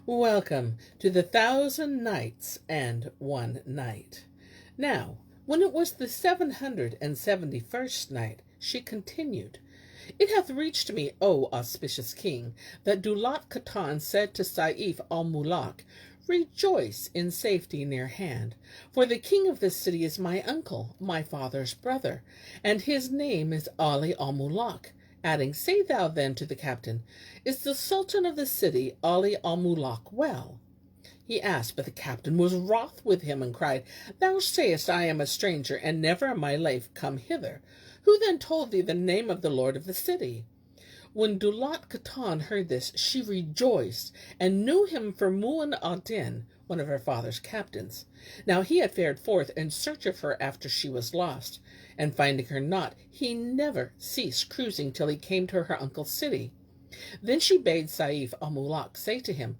Welcome to the 1000 Nights and 1 Night. Now, when it was the 771st night, she continued, It hath reached me, O auspicious king, that Daulat Khatan said to Sayf Al-Muluk, Rejoice in safety near hand, for the king of this city is my uncle, my father's brother, and his name is Ali Al-Muluk. Adding, Say thou then to the captain, Is the sultan of the city, Ali Al-Muluk, well? He asked, but the captain was wroth with him and cried, Thou sayest I am a stranger, and never in my life come hither. Who then told thee the name of the lord of the city? When Daulat Khatan heard this, she rejoiced, and knew him for Mu'in al-Din, one of her father's captains. Now he had fared forth in search of her after she was lost, and finding her not, he never ceased cruising till he came to her uncle's city. Then she bade Sayf Al-Muluk say to him,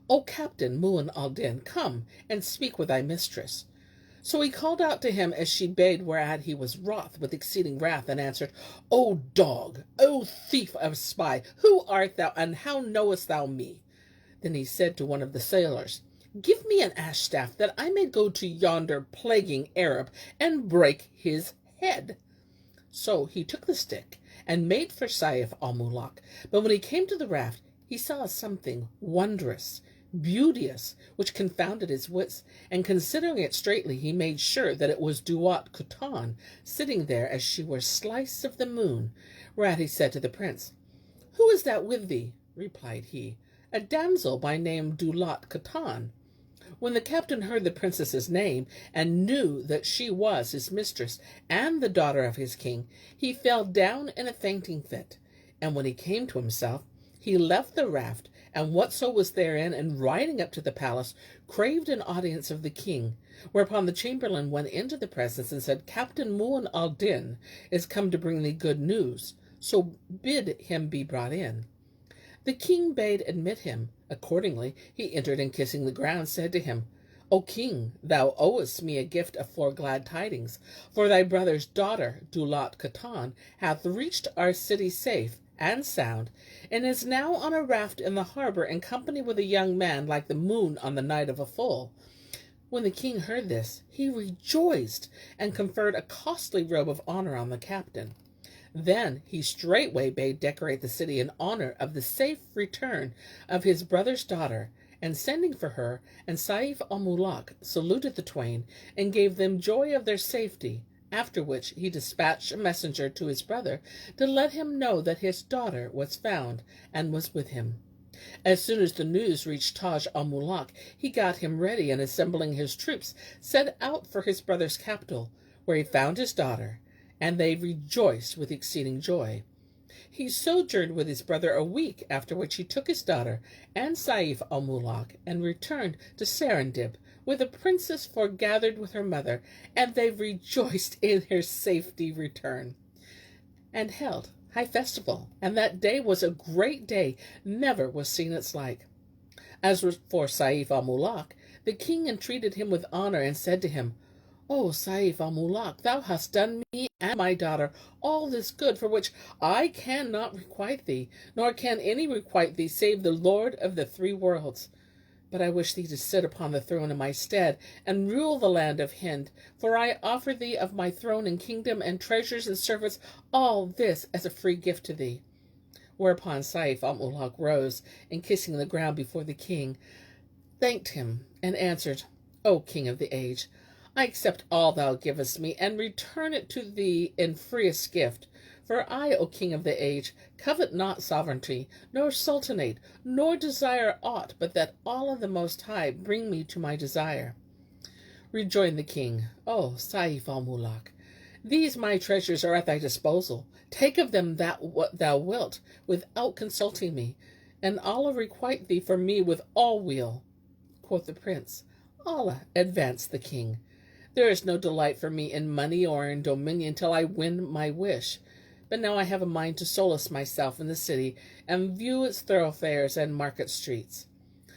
O Captain Mu'in al-Din, come and speak with thy mistress. So he called out to him as she bade, whereat he was wroth with exceeding wrath, and answered, O dog, O thief of spy, who art thou, and how knowest thou me? Then he said to one of the sailors, Give me an ash staff, that I may go to yonder plaguing Arab, and break his head. So he took the stick, and made for Sayf Al-Muluk. But when he came to the raft, he saw something wondrous, beauteous, which confounded his wits, and considering it straightly, he made sure that it was Daulat Khatan, sitting there as she were slice of the moon. Whereat he said to the prince, Who is that with thee? Replied he, A damsel by name Daulat Khatan. When the captain heard the princess's name, and knew that she was his mistress, and the daughter of his king, he fell down in a fainting fit. And when he came to himself, he left the raft, and whatso was therein, and riding up to the palace, craved an audience of the king. Whereupon the chamberlain went into the presence, and said, Captain Mu'in al-Din is come to bring thee good news, so bid him be brought in. The king bade admit him. Accordingly, he entered, and kissing the ground, said to him, O king, thou owest me a gift of 4 glad tidings, for thy brother's daughter, Daulat Khatan, hath reached our city safe and sound, and is now on a raft in the harbor in company with a young man like the moon on the night of a full. When the king heard this, he rejoiced, and conferred a costly robe of honor on the captain. Then he straightway bade decorate the city in honor of the safe return of his brother's daughter, and sending for her, and Sayf Al-Muluk saluted the twain, and gave them joy of their safety, after which he dispatched a messenger to his brother to let him know that his daughter was found, and was with him. As soon as the news reached Taj Al-Muluk, he got him ready, and assembling his troops, set out for his brother's capital, where he found his daughter, and they rejoiced with exceeding joy. He sojourned with his brother a week, after which he took his daughter and Sayf Al-Muluk, and returned to Serendib, where the princess foregathered with her mother, and they rejoiced in her safety return, and held high festival, and that day was a great day, never was seen its like. As for Sayf Al-Muluk, the king entreated him with honor, and said to him, O Sayf Al-Muluk, thou hast done me and my daughter all this good, for which I cannot requite thee, nor can any requite thee save the Lord of the 3 worlds. But I wish thee to sit upon the throne in my stead, and rule the land of Hind, for I offer thee of my throne and kingdom and treasures and servants all this as a free gift to thee. Whereupon Sayf Al-Muluk rose, and kissing the ground before the king, thanked him, and answered, O king of the age, I accept all thou givest me, and return it to thee in freest gift. For I, O king of the age, covet not sovereignty, nor sultanate, nor desire aught but that Allah the Most High bring me to my desire. Rejoined the king, O Sayf Al-Muluk, these my treasures are at thy disposal. Take of them that what thou wilt, without consulting me, and Allah requite thee for me with all weal. Quoth the prince, Allah advance the king. There is no delight for me in money or in dominion till I win my wish. But now I have a mind to solace myself in the city, and view its thoroughfares and market streets.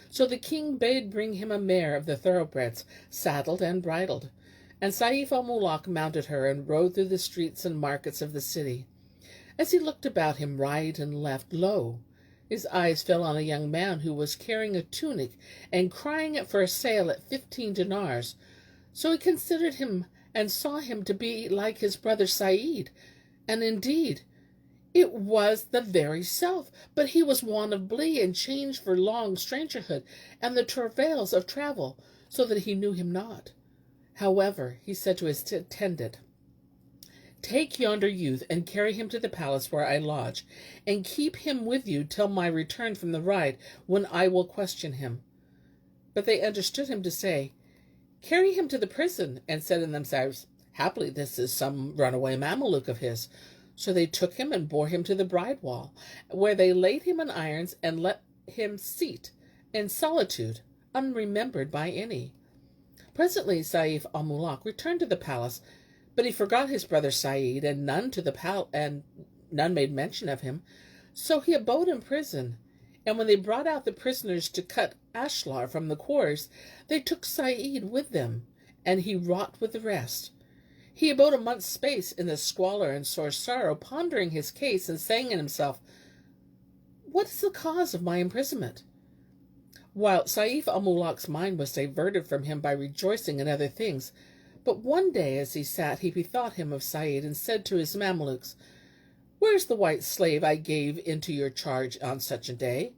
So the king bade bring him a mare of the thoroughbreds, saddled and bridled. And Sayf Al-Muluk mounted her, and rode through the streets and markets of the city. As he looked about him right and left, lo, His eyes fell on a young man who was carrying a tunic and crying it for a sale at 15 dinars. So he considered him and saw him to be like his brother Said, and indeed it was the very self, but he was wan of blee and changed for long strangerhood and the travails of travel, so that he knew him not. However, he said to his attendant, "Take yonder youth and carry him to the palace where I lodge, and keep him with you till my return from the ride, when I will question him." But they understood him to say, "Carry him to the prison," and said in themselves, "Happily this is some runaway Mameluke of his." So they took him and bore him to the bride wall, where they laid him in irons and let him seat in solitude, unremembered by any. Presently Sayf Al-Muluk returned to the palace, but he forgot his brother Said, and none made mention of him. So he abode in prison, and when they brought out the prisoners to cut ashlar from the quarters, they took Said with them, and he wrought with the rest. He abode a month's space in the squalor and sore sorrow, pondering his case, and saying in himself, "What is the cause of my imprisonment?" While Sayf Al-Muluk's mind was diverted from him by rejoicing in other things. But one day as he sat, he bethought him of Said, and said to his Mamelukes, "Where's the white slave I gave into your charge on such a day?"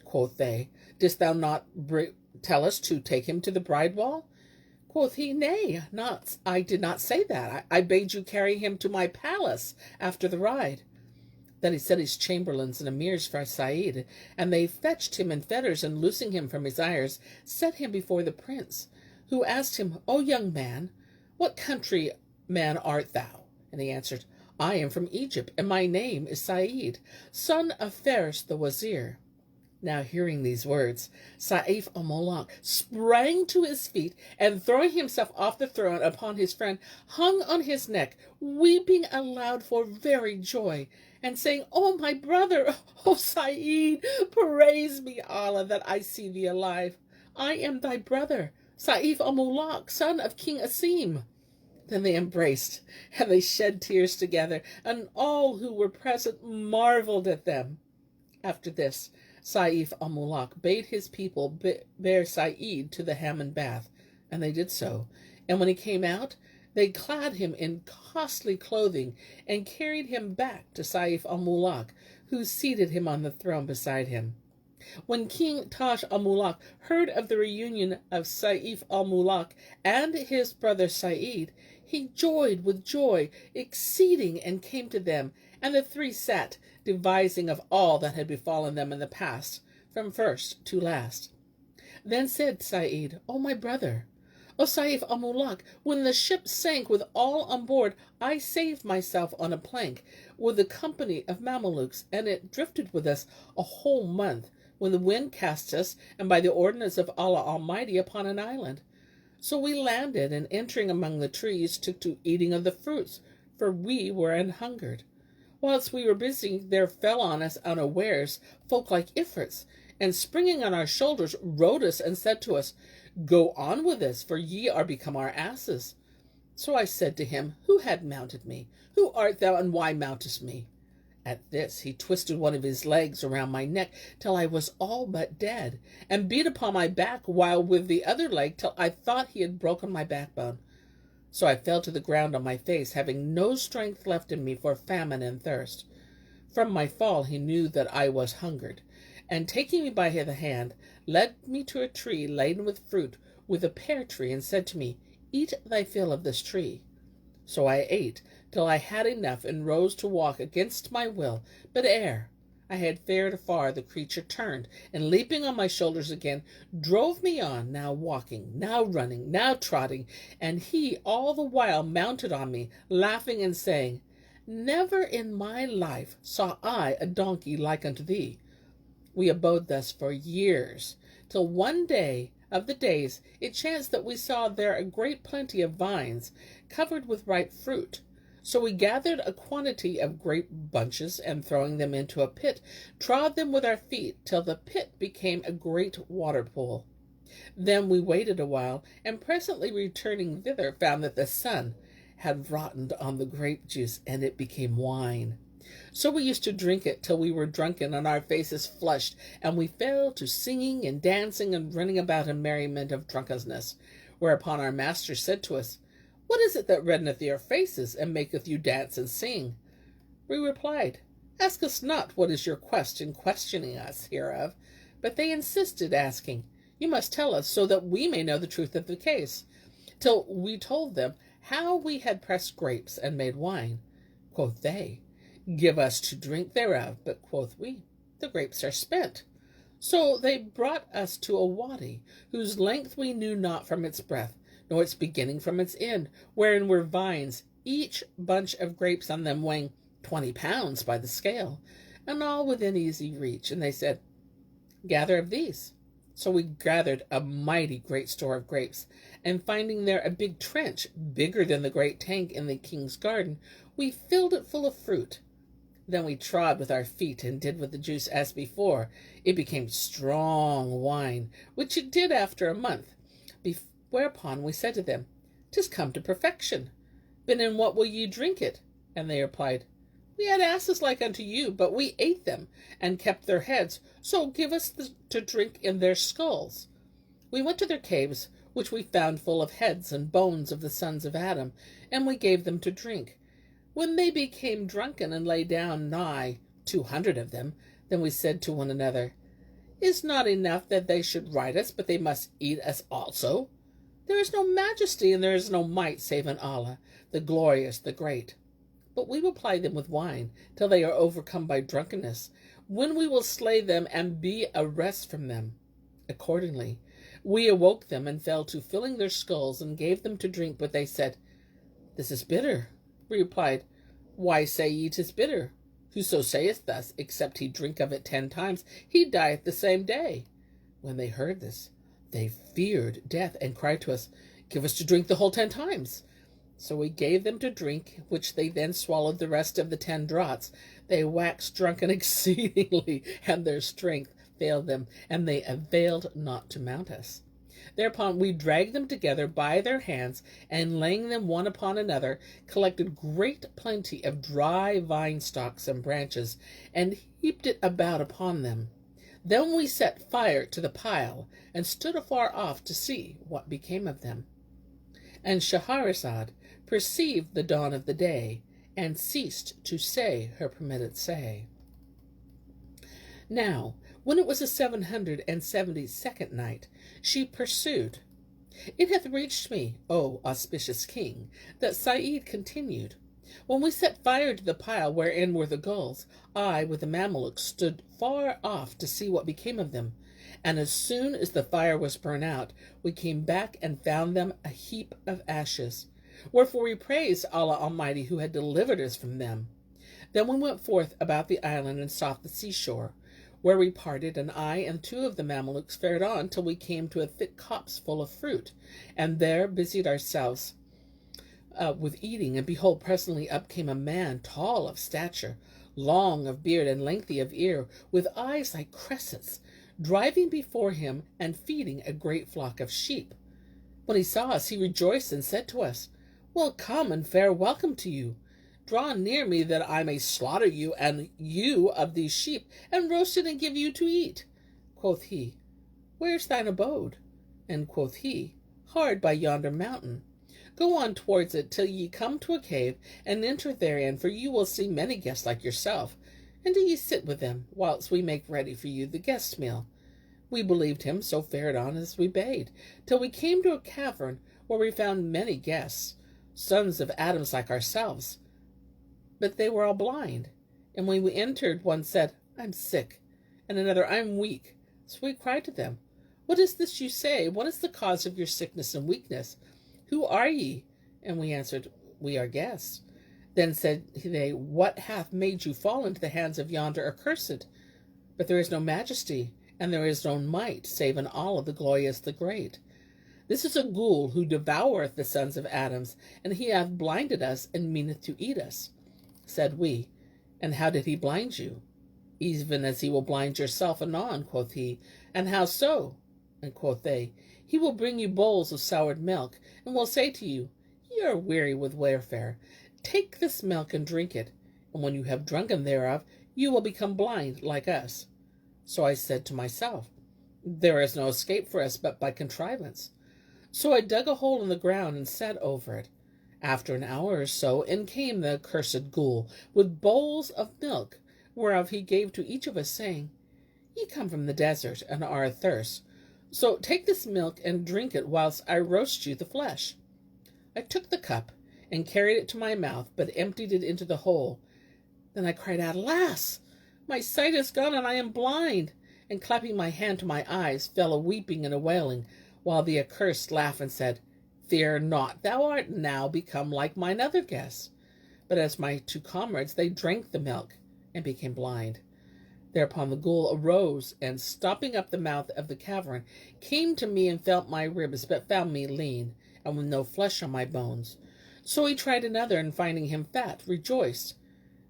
Quoth they, "Didst thou not tell us to take him to the bride wall?" Quoth he, "Nay, I did not say that. I bade you carry him to my palace after the ride." Then he set his chamberlains and emirs for Said, and they fetched him in fetters, and loosing him from his irons, set him before the prince, who asked him, "O young man, what country man art thou?" And he answered, "I am from Egypt, and my name is Said, son of Faris the Wazir." Now hearing these words, Sayf Al-Muluk sprang to his feet, and throwing himself off the throne upon his friend, hung on his neck, weeping aloud for very joy, and saying, "O my brother, O Said, praise be Allah that I see thee alive. I am thy brother, Sayf Al-Muluk, son of King Asim." Then they embraced, and they shed tears together, and all who were present marveled at them. After this, Sayf Al-Muluk bade his people bear Said to the Hammam bath, and they did so. And when he came out, they clad him in costly clothing, and carried him back to Sayf Al-Muluk, who seated him on the throne beside him. When King Taj al-Muluk heard of the reunion of Sayf al-Muluk and his brother Said, he joyed with joy exceeding, and came to them, and the three sat devising of all that had befallen them in the past, from first to last. Then said Said, "O my brother, O Sayf al-Muluk, when the ship sank with all on board, I saved myself on a plank with a company of Mamelukes, and it drifted with us a whole month, when the wind cast us, and by the ordinance of Allah Almighty, upon an island. So we landed, and entering among the trees, took to eating of the fruits, for we were an-hungered. Whilst we were busy, there fell on us unawares folk like Ifrits, and springing on our shoulders, rode us, and said to us, 'Go on with us, for ye are become our asses.' So I said to him, 'Who had mounted me? Who art thou, and why mountest me?' At this he twisted one of his legs around my neck till I was all but dead, and beat upon my back while with the other leg till I thought he had broken my backbone. So I fell to the ground on my face, having no strength left in me for famine and thirst. From my fall he knew that I was hungered, and taking me by the hand, led me to a tree laden with fruit, with a pear tree, and said to me, 'Eat thy fill of this tree.' So I ate till I had enough, and rose to walk against my will. But ere I had fared far, the creature turned, and leaping on my shoulders again, drove me on, now walking, now running, now trotting, and he all the while mounted on me, laughing and saying, 'Never in my life saw I a donkey like unto thee.' We abode thus for years, till one day of the days it chanced that we saw there a great plenty of vines, covered with ripe fruit. So we gathered a quantity of grape bunches, and throwing them into a pit, trod them with our feet till the pit became a great water pool. Then we waited a while, and presently returning thither, found that the sun had rotted on the grape juice, and it became wine. So we used to drink it till we were drunken and our faces flushed, and we fell to singing and dancing and running about in merriment of drunkenness. Whereupon our master said to us, What is it that reddeneth your faces, and maketh you dance and sing? We replied, Ask us not what is your quest in questioning us hereof. But they insisted, asking, You must tell us, so that we may know the truth of the case. Till we told them how we had pressed grapes and made wine. Quoth they, Give us to drink thereof. But quoth we, The grapes are spent. So they brought us to a wady, whose length we knew not from its breadth, nor its beginning from its end, wherein were vines, each bunch of grapes on them weighing 20 pounds by the scale, and all within easy reach. And they said, Gather of these. So we gathered a mighty great store of grapes, and finding there a big trench, bigger than the great tank in the king's garden, we filled it full of fruit. Then we trod with our feet and did with the juice as before. It became strong wine, which it did after a month. Whereupon we said to them, 'Tis come to perfection. Then in what will ye drink it? And they replied, We had asses like unto you, but we ate them, and kept their heads, so give us to drink in their skulls. We went to their caves, which we found full of heads and bones of the sons of Adam, and we gave them to drink. When they became drunken and lay down nigh 200 of them, then we said to one another, Is not enough that they should ride us, but they must eat us also? There is no majesty and there is no might save in Allah, the glorious, the great. But we will ply them with wine, till they are overcome by drunkenness, when we will slay them and be a rest from them. Accordingly, we awoke them and fell to filling their skulls and gave them to drink, but they said, This is bitter. We replied, Why say ye 'tis bitter? Whoso saith thus, except he drink of it 10 times, he dieth the same day. When they heard this, they feared death and cried to us, Give us to drink the whole 10 times. So we gave them to drink, which they then swallowed the rest of the 10 draughts. They waxed drunken exceedingly, and their strength failed them, and they availed not to mount us. Thereupon we dragged them together by their hands, and laying them one upon another, collected great plenty of dry vine stalks and branches, and heaped it about upon them. Then we set fire to the pile, and stood afar off to see what became of them. And Shahrazad perceived the dawn of the day, and ceased to say her permitted say. Now, when it was the 772nd night, she pursued, It hath reached me, O auspicious king, that Sayf continued, When we set fire to the pile wherein were the gulls, I with the Mamelukes stood far off to see what became of them. And as soon as the fire was burnt out, we came back and found them a heap of ashes. Wherefore we praised Allah Almighty, who had delivered us from them. Then we went forth about the island and sought the seashore, where we parted, and I and 2 of the Mamelukes fared on till we came to a thick copse full of fruit, and there busied ourselves with eating. And behold, presently up came a man, tall of stature, long of beard, and lengthy of ear, with eyes like cressets, driving before him and feeding a great flock of sheep. When he saw us, he rejoiced and said to us, Well, come and fair welcome to you. Draw near me that I may slaughter you and you of these sheep, and roast it and give you to eat. Quoth he, Where's thine abode? And quoth he, Hard by yonder mountain. Go on towards it till ye come to a cave, and enter therein, for you will see many guests like yourself, and do ye sit with them, whilst we make ready for you the guest meal. We believed him, so fared on as we bade, till we came to a cavern, where we found many guests, sons of Adams like ourselves. But they were all blind. And when we entered, one said, I'm sick, and another, I'm weak. So we cried to them, What is this you say? What is the cause of your sickness and weakness? Who are ye? And we answered, We are guests. Then said they, What hath made you fall into the hands of yonder accursed? But there is no majesty, and there is no might, save in Allah, the glorious, the great. This is a ghoul who devoureth the sons of Adams, and he hath blinded us, and meaneth to eat us. Said we, And how did he blind you? Even as he will blind yourself anon, quoth he. And how so? And quoth they, He will bring you bowls of soured milk, and will say to you, Ye are weary with warfare. Take this milk and drink it. and when you have drunken thereof, you will become blind like us. So I said to myself, there is no escape for us but by contrivance. So I dug a hole in the ground and sat over it. After an hour or so, in came the accursed ghoul, with bowls of milk, whereof he gave to each of us, saying, Ye come from the desert, and are athirst. So take this milk and drink it, whilst I roast you the flesh. I took the cup, and carried it to my mouth, but emptied it into the hole. Then I cried out, Alas! My sight is gone, and I am blind. And clapping my hand to my eyes, fell a weeping and a wailing, while the accursed laughed and said, Fear not, thou art now become like mine other guests. But as my two comrades, they drank the milk, and became blind. Thereupon the ghoul arose, and stopping up the mouth of the cavern, came to me and felt my ribs, but found me lean, and with no flesh on my bones. So he tried another, and finding him fat, rejoiced.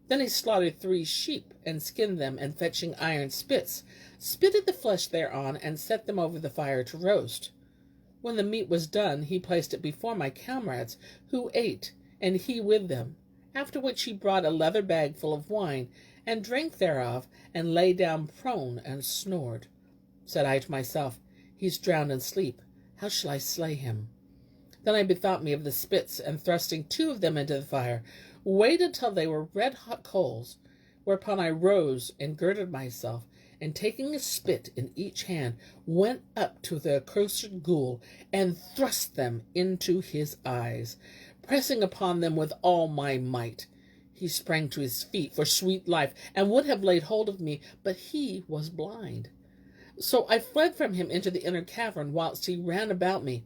Then he slaughtered 3 sheep, and skinned them, and fetching iron spits, spitted the flesh thereon, and set them over the fire to roast. When the meat was done, he placed it before my comrades, who ate, and he with them. After which he brought a leather bag full of wine, and drank thereof, and lay down prone, and snored. Said I to myself, He's drowned in sleep. How shall I slay him? Then I bethought me of the spits, and thrusting 2 of them into the fire, waited till they were red-hot coals, whereupon I rose and girded myself, and taking a spit in each hand, went up to the accursed ghoul, and thrust them into his eyes, pressing upon them with all my might. He sprang to his feet for sweet life, and would have laid hold of me, but he was blind. So I fled from him into the inner cavern, whilst he ran about me.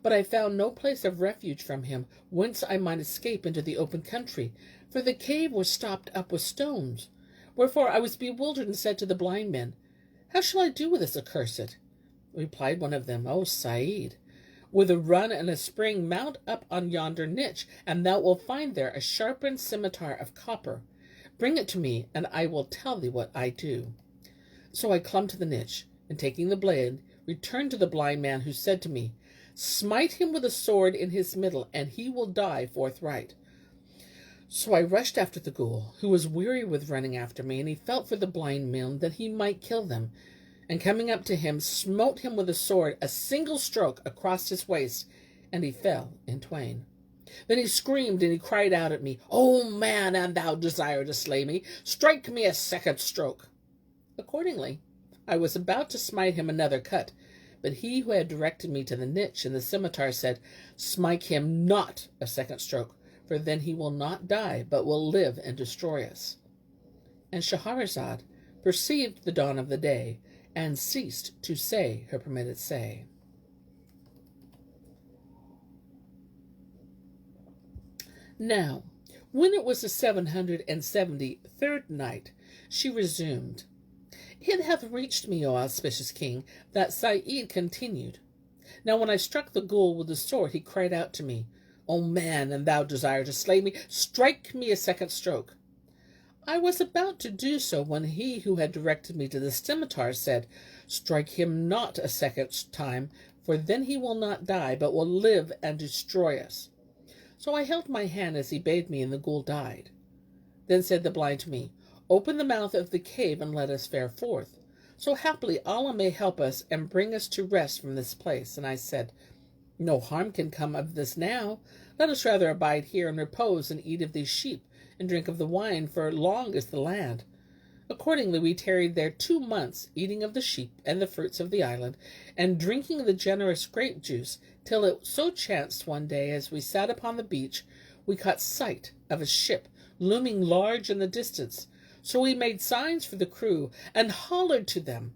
But I found no place of refuge from him, whence I might escape into the open country, for the cave was stopped up with stones. Wherefore I was bewildered, and said to the blind men, How shall I do with this accursed? Replied one of them, O Said, with a run and a spring mount up on yonder niche, and thou wilt find there a sharpened scimitar of copper. Bring it to me, and I will tell thee what I do. So I clomb to the niche, and taking the blade, returned to the blind man, who said to me, Smite him with a sword in his middle, and he will die forthright. So I rushed after the ghoul, who was weary with running after me, and he felt for the blind men that he might kill them. And coming up to him, smote him with a sword, a single stroke across his waist, and he fell in twain. Then he screamed, and he cried out at me, O man, and thou desire to slay me, strike me a second stroke. Accordingly, I was about to smite him another cut, but he who had directed me to the niche and the scimitar said, Smite him not a second stroke, for then he will not die, but will live and destroy us. And Shahrazad perceived the dawn of the day, and ceased to say her permitted say. Now, when it was the 773rd night, she resumed, It hath reached me, O auspicious king, that Said continued, Now when I struck the ghoul with the sword, he cried out to me, O man, and thou desire to slay me, strike me a second stroke. I was about to do so, when he who had directed me to the scimitar said, Strike him not a second time, for then he will not die, but will live and destroy us. So I held my hand as he bade me, and the ghoul died. Then said the blind to me, Open the mouth of the cave, and let us fare forth. So haply Allah may help us, and bring us to rest from this place. And I said, No harm can come of this now. Let us rather abide here, and repose, and eat of these sheep, and drink of the wine, for long is the land. Accordingly we tarried there 2 months, eating of the sheep and the fruits of the island, and drinking the generous grape juice, till it so chanced one day, as we sat upon the beach, we caught sight of a ship looming large in the distance. So we made signs for the crew, and hollered to them.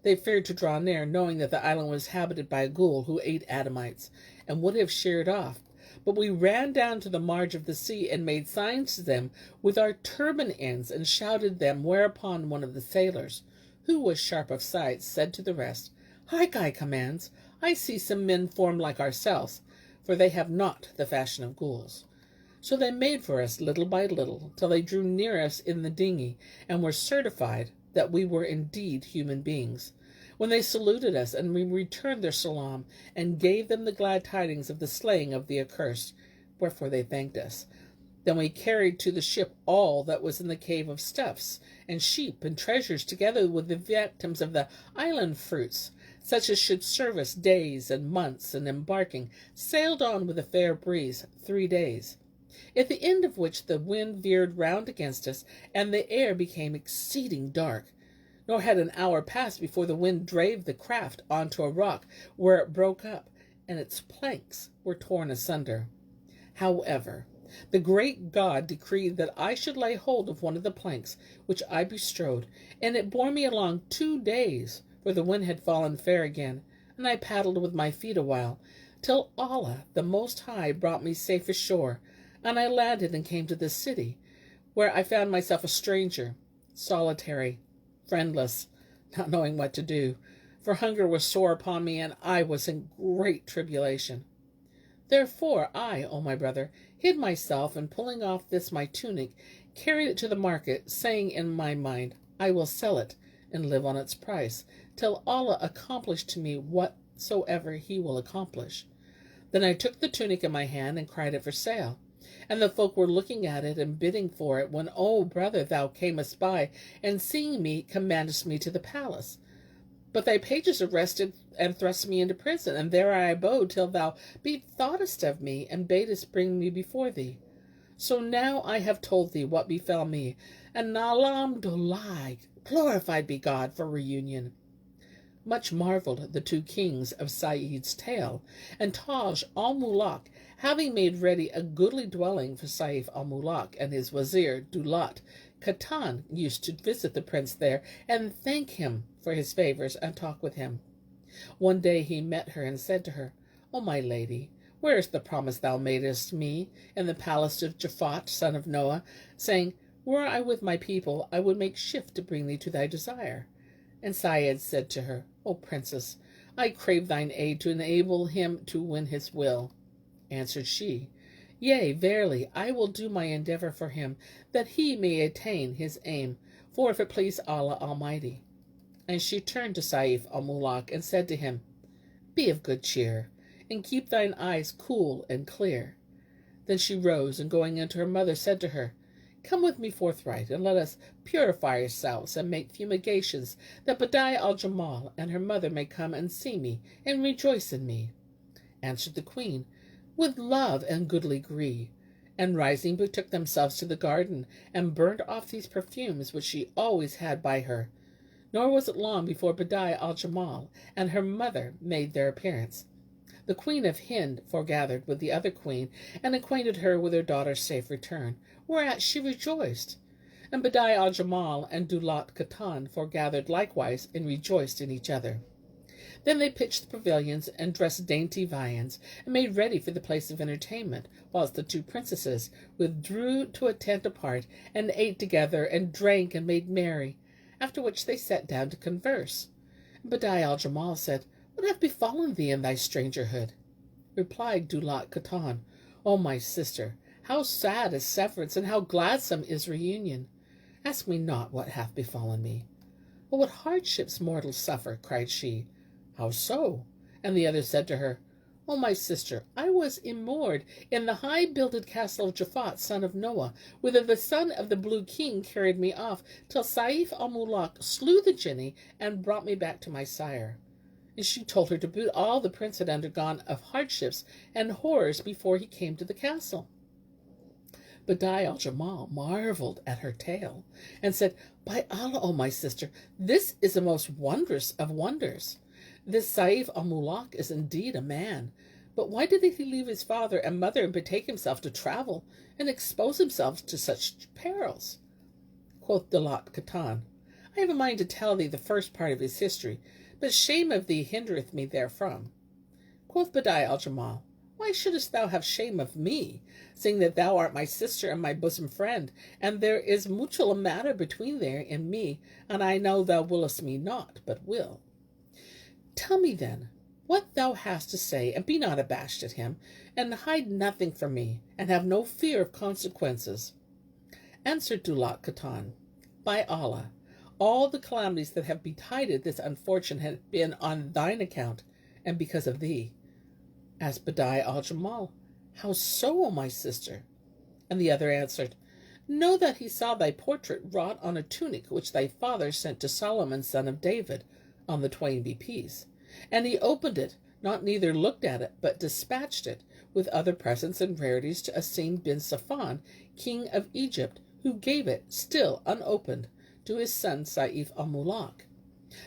They feared to draw near, knowing that the island was inhabited by a ghoul who ate Adamites, and would have sheered off. But we ran down to the marge of the sea, and made signs to them with our turban ends, and shouted them, whereupon one of the sailors, who was sharp of sight, said to the rest, High commands, I see some men formed like ourselves, for they have not the fashion of ghouls. So they made for us little by little, till they drew near us in the dinghy, and were certified that we were indeed human beings, when they saluted us, and we returned their salam, and gave them the glad tidings of the slaying of the accursed, wherefore they thanked us. Then we carried to the ship all that was in the cave of stuffs, and sheep, and treasures, together with the victims of the island fruits, such as should serve us days and months, and embarking, sailed on with a fair breeze 3 days, at the end of which the wind veered round against us, and the air became exceeding dark. Nor had an hour passed before the wind drave the craft on to a rock, where it broke up, and its planks were torn asunder. However, the great God decreed that I should lay hold of one of the planks, which I bestrode, and it bore me along 2 days, for the wind had fallen fair again, and I paddled with my feet awhile, till Allah the Most High brought me safe ashore, and I landed and came to this city, where I found myself a stranger, solitary, friendless, not knowing what to do, for hunger was sore upon me, and I was in great tribulation. Therefore I, O my brother, hid myself, and pulling off this my tunic, carried it to the market, saying in my mind, I will sell it, and live on its price, till Allah accomplish to me whatsoever he will accomplish. Then I took the tunic in my hand, and cried it for sale. And the folk were looking at it, and bidding for it, when, O brother, thou camest by, and seeing me, commandest me to the palace. But thy pages arrested and thrust me into prison, and there I abode till thou bethoughtest of me, and badest bring me before thee. So now I have told thee what befell me, and alhamdulillah, glorified be God for reunion. Much marveled the 2 kings of Said's tale, and Taj Al-Muluk, having made ready a goodly dwelling for Sayf Al-Muluk, and his wazir Daulat Khatan used to visit the prince there, and thank him for his favors, and talk with him. One day he met her, and said to her, O my lady, where is the promise thou madest me in the palace of Japhet, son of Noah, saying, Were I with my people, I would make shift to bring thee to thy desire? And Said said to her, O princess, I crave thine aid to enable him to win his will. Answered she, Yea, verily, I will do my endeavor for him, that he may attain his aim, for if it please Allah Almighty. And she turned to Sayf Al-Muluk, and said to him, Be of good cheer, and keep thine eyes cool and clear. Then she rose, and going in to her mother, said to her, Come with me forthright, and let us purify ourselves, and make fumigations, that Badi'a Al-Jamal and her mother may come and see me, and rejoice in me. Answered the queen, With love and goodly gree. And rising betook themselves to the garden, and burned off these perfumes which she always had by her. Nor was it long before Badi'a Al-Jamal and her mother made their appearance. The queen of Hind foregathered with the other queen, and acquainted her with her daughter's safe return, whereat she rejoiced. And Badi'a Al-Jamal and Daulat Khatan foregathered likewise, and rejoiced in each other. Then they pitched the pavilions, and dressed dainty viands, and made ready for the place of entertainment, whilst the 2 princesses withdrew to a tent apart, and ate together, and drank, and made merry, after which they sat down to converse. And Badi'a Al-Jamal said, What hath befallen thee in thy strangerhood? Replied Daulat Khatan, O my sister, how sad is severance, and how gladsome is reunion! Ask me not what hath befallen me. But what hardships mortals suffer, cried she. How so? And the other said to her, O my sister, I was immured in the high-builded castle of Japhet, son of Noah, whither the son of the Blue King carried me off, till Sayf Al-Muluk slew the jinni, and brought me back to my sire. And she told her to boot all the prince had undergone of hardships and horrors before he came to the castle. Badi'a Al-Jamal marveled at her tale, and said, By Allah, O my sister, this is the most wondrous of wonders. This Sayf Al-Muluk is indeed a man, but why did he leave his father and mother, and betake himself to travel, and expose himself to such perils? Quoth Daulat Khatan, I have a mind to tell thee the first part of his history, but shame of thee hindereth me therefrom. Quoth Badi'a Al-Jamal, Why shouldest thou have shame of me, seeing that thou art my sister and my bosom friend, and there is mutual matter between thee and me, and I know thou willest me not, but will. Tell me then what thou hast to say, and be not abashed at him, and hide nothing from me, and have no fear of consequences. Answered Daulat Khatan, By Allah, all the calamities that have betided this unfortune have been on thine account, and because of thee. Asked Badi'a Al-Jamal, How so, O my sister? And the other answered, Know that he saw thy portrait wrought on a tunic which thy father sent to Solomon son of David, on the twain be peace. And he opened it, not neither looked at it, but dispatched it, with other presents and rarities, to Asim bin Safan, king of Egypt, who gave it, still unopened, to his son Sayf Al-Muluk.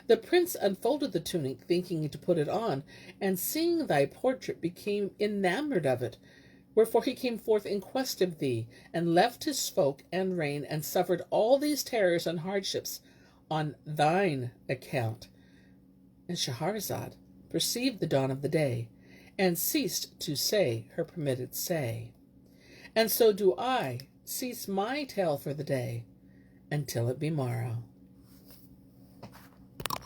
The prince unfolded the tunic, thinking to put it on, and seeing thy portrait became enamoured of it. Wherefore he came forth in quest of thee, and left his folk and reign, and suffered all these terrors and hardships on thine account. And Shahrazad perceived the dawn of the day, and ceased to say her permitted say. And so do I cease my tale for the day, until it be morrow.